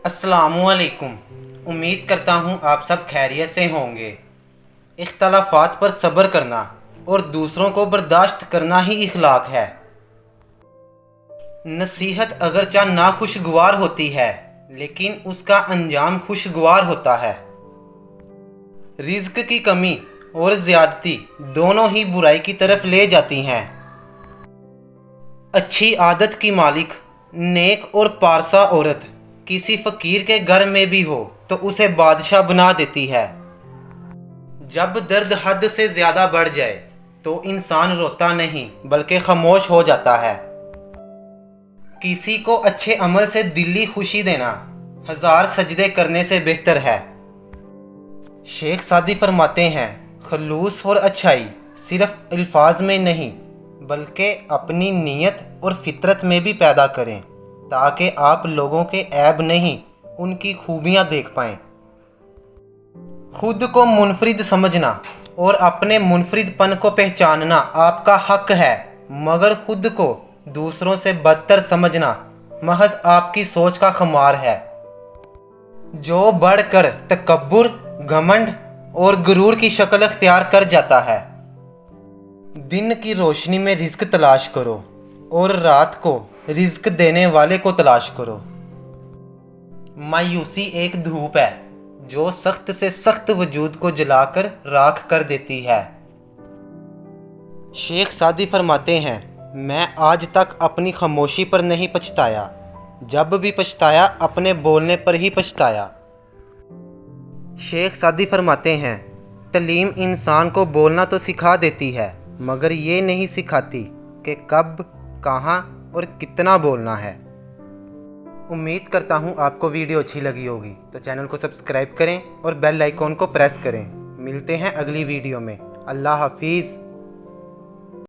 अस्सलामुअलैकुम। उम्मीद करता हूँ आप सब खैरियत से होंगे। इख्तलाफात पर सब्र करना और दूसरों को बर्दाश्त करना ही इखलाक है। नसीहत अगरचे नाखुशगवार होती है लेकिन उसका अंजाम खुशगवार होता है। रिज़्क की कमी और ज़्यादती दोनों ही बुराई की तरफ ले जाती हैं। अच्छी आदत की मालिक, नेक और पारसा औरत किसी फ़कीर के घर में भी हो तो उसे बादशाह बना देती है। जब दर्द हद से ज़्यादा बढ़ जाए तो इंसान रोता नहीं बल्कि खामोश हो जाता है। किसी को अच्छे अमल से दिली खुशी देना 1000 सजदे करने से बेहतर है। शेख सादी फरमाते हैं, खलूस और अच्छाई सिर्फ अल्फाज में नहीं बल्कि अपनी नीयत और फितरत में भी पैदा करें ताकि आप लोगों के ऐब नहीं उनकी खूबियां देख पाएं। खुद को मुनफरिद समझना और अपने मुनफरिदपन को पहचानना आपका हक है, मगर खुद को दूसरों से बदतर समझना महज आपकी सोच का खुमार है। जो बढ़कर तकब्बुर, घमंड और गुरूर की शक्ल अख्तियार कर जाता है। दिन की रोशनी में रिज़्क तलाश करो और रात को रिज़्क देने वाले को तलाश करो। मायूसी एक धूप है जो सख्त से सख्त वजूद को जलाकर राख कर देती है। शेख सादी फरमाते हैं, मैं आज तक अपनी खामोशी पर नहीं पछताया, जब भी पछताया अपने बोलने पर ही पछताया। शेख सादी फरमाते हैं, तलीम इंसान को बोलना तो सिखा देती है मगर ये नहीं सिखाती कि कब, कहाँ और कितना बोलना है। उम्मीद करता हूँ आपको वीडियो अच्छी लगी होगी, तो चैनल को सब्सक्राइब करें और बेल आइकॉन को प्रेस करें। मिलते हैं अगली वीडियो में। अल्लाह हाफिज़।